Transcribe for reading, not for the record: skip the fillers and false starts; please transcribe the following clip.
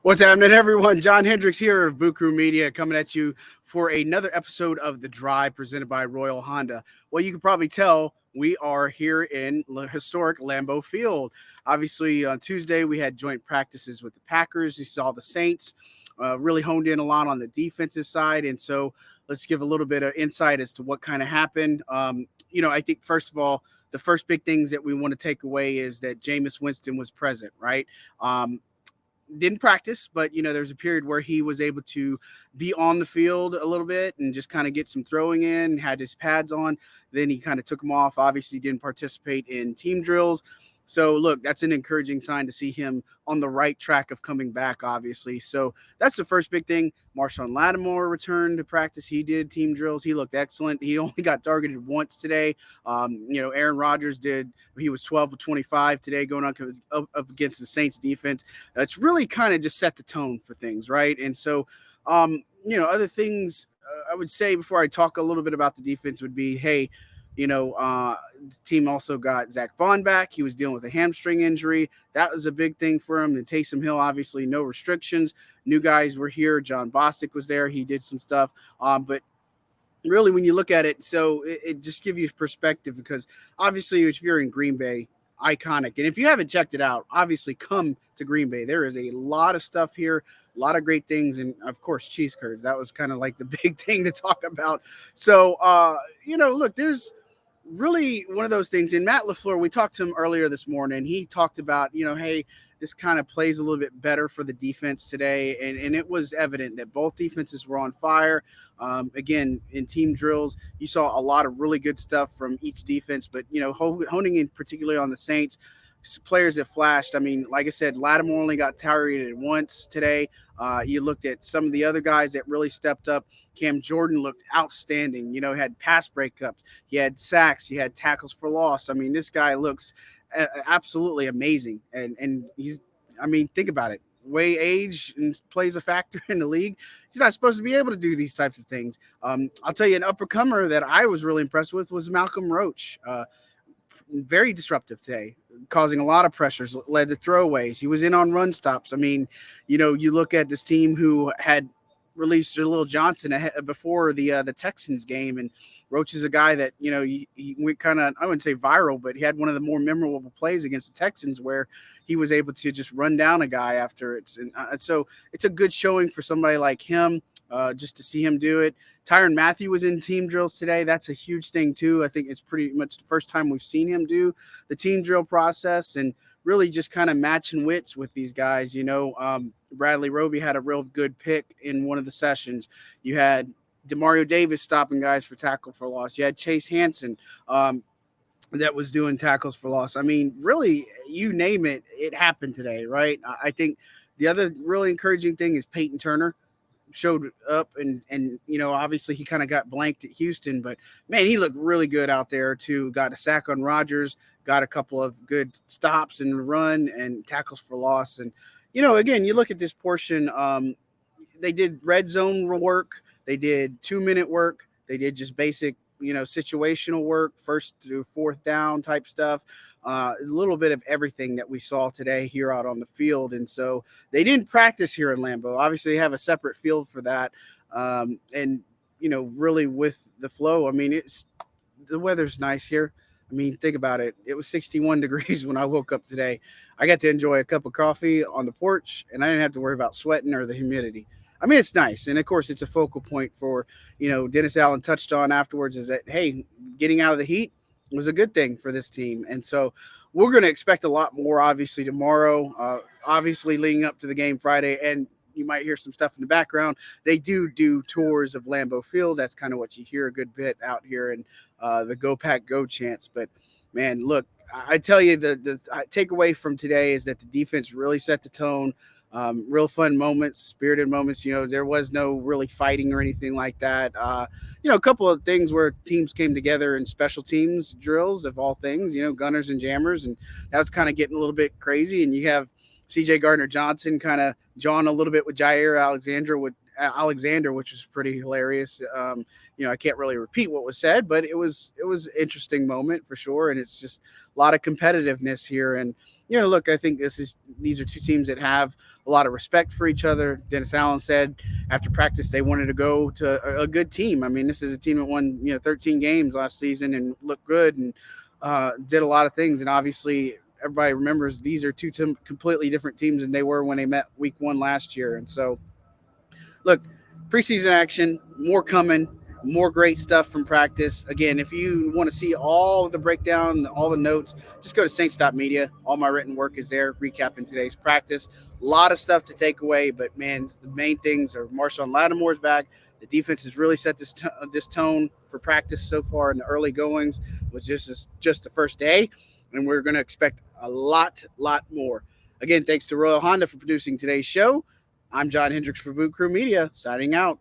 What's happening, everyone? John Hendrix here of Buku Media coming at you for another episode of The Drive presented by Royal Honda. Well, you can probably tell we are here in historic Lambeau Field. Obviously, on Tuesday, we had joint practices with the Packers. You saw the Saints really honed in a lot on the defensive side. And so let's give a little bit of insight as to what kind of happened. I think, first of all, the first big things that we want to take away is that Jameis Winston was present, right? Didn't practice, but there's a period where he was able to be on the field a little bit and just kind of get some throwing in, had his pads on. Then he kind of took them off. Obviously, didn't participate in team drills. So, look, that's an encouraging sign to see him on the right track of coming back, obviously. So, that's the first big thing. Marshawn Lattimore returned to practice. He did team drills. He looked excellent. He only got targeted once today. Aaron Rodgers did. He was 12 of 25 today going up against the Saints defense. It's really kind of just set the tone for things, right? And so, other things I would say before I talk a little bit about the defense would be, hey, the team also got Zach Bond back. He was dealing with a hamstring injury. That was a big thing for him. And Taysom Hill, obviously, no restrictions. New guys were here. John Bostic was there. He did some stuff. But really, when you look at it, so it just gives you perspective because obviously, if you're in Green Bay, iconic. And if you haven't checked it out, obviously come to Green Bay. There is a lot of stuff here, a lot of great things, and of course, cheese curds. That was kind of like the big thing to talk about. So, look, there's really one of those things. And Matt LaFleur, we talked to him earlier this morning. He talked about, hey, this kind of plays a little bit better for the defense today. And it was evident that both defenses were on fire. Again, in team drills, you saw a lot of really good stuff from each defense, but, honing in particularly on the Saints, players that flashed. I mean, like I said, Lattimore only got targeted once today. You looked at some of the other guys that really stepped up. Cam Jordan looked outstanding. Had pass breakups. He had sacks. He had tackles for loss. I mean, this guy looks absolutely amazing. And he's, I mean, think about it. Way age and plays a factor in the league. He's not supposed to be able to do these types of things. I'll tell you, an uppercomer that I was really impressed with was Malcolm Roach. Very disruptive today, causing a lot of pressures, led to throwaways. He was in on run stops. I mean, you look at this team who had released Jaleel Johnson before the Texans game, and Roach is a guy that he went kind of, I wouldn't say viral, but he had one of the more memorable plays against the Texans where he was able to just run down a guy after it. And so it's a good showing for somebody like him. Just to see him do it. Tyrann Mathieu was in team drills today. That's a huge thing too. I think it's pretty much the first time we've seen him do the team drill process and really just kind of matching wits with these guys. Bradley Roby had a real good pick in one of the sessions. You had Demario Davis stopping guys for tackle for loss. You had Chase Hansen that was doing tackles for loss. I mean, really, you name it, it happened today, right? I think the other really encouraging thing is Peyton Turner showed up and obviously he kind of got blanked at Houston, but man, he looked really good out there too. Got a sack on Rodgers, got a couple of good stops in the run and tackles for loss. And again, you look at this portion, they did red zone work, they did 2-minute work, they did just basic situational work, first to fourth down type stuff. A little bit of everything that we saw today here out on the field. And so they didn't practice here in Lambeau. Obviously, they have a separate field for that. Really with the flow, I mean, the weather's nice here. I mean, think about it. It was 61 degrees when I woke up today. I got to enjoy a cup of coffee on the porch, and I didn't have to worry about sweating or the humidity. I mean, it's nice. And, of course, it's a focal point for, Dennis Allen touched on afterwards is that, hey, getting out of the heat was a good thing for this team. And so we're going to expect a lot more, obviously, tomorrow, obviously leading up to the game Friday. And you might hear some stuff in the background. They do tours of Lambeau Field. That's kind of what you hear a good bit out here in the Go Pack Go chants. But, man, look, I tell you, the takeaway from today is that the defense really set the tone. Real fun moments, spirited moments. There was no really fighting or anything like that. A couple of things where teams came together in special teams drills of all things, gunners and jammers. And that was kind of getting a little bit crazy. And you have CJ Gardner Johnson kind of jawing a little bit with Jair Alexander Alexander, which was pretty hilarious. I can't really repeat what was said, but it was an interesting moment for sure, and it's just a lot of competitiveness here. And look, I think these are two teams that have a lot of respect for each other. Dennis Allen said after practice they wanted to go to a good team. I mean, this is a team that won 13 games last season and looked good and did a lot of things. And obviously, everybody remembers these are two completely different teams than they were when they met week 1 last year. And so, look, preseason action, more coming, more great stuff from practice. Again, if you want to see all the breakdown, all the notes, just go to saints.media. All my written work is there, recapping today's practice. A lot of stuff to take away, but man, the main things are Marshawn Lattimore's back. The defense has really set this tone for practice so far in the early goings, which is just the first day, and we're going to expect a lot more. Again, thanks to Royal Honda for producing today's show. I'm John Hendrix for Boot Crew Media, signing out.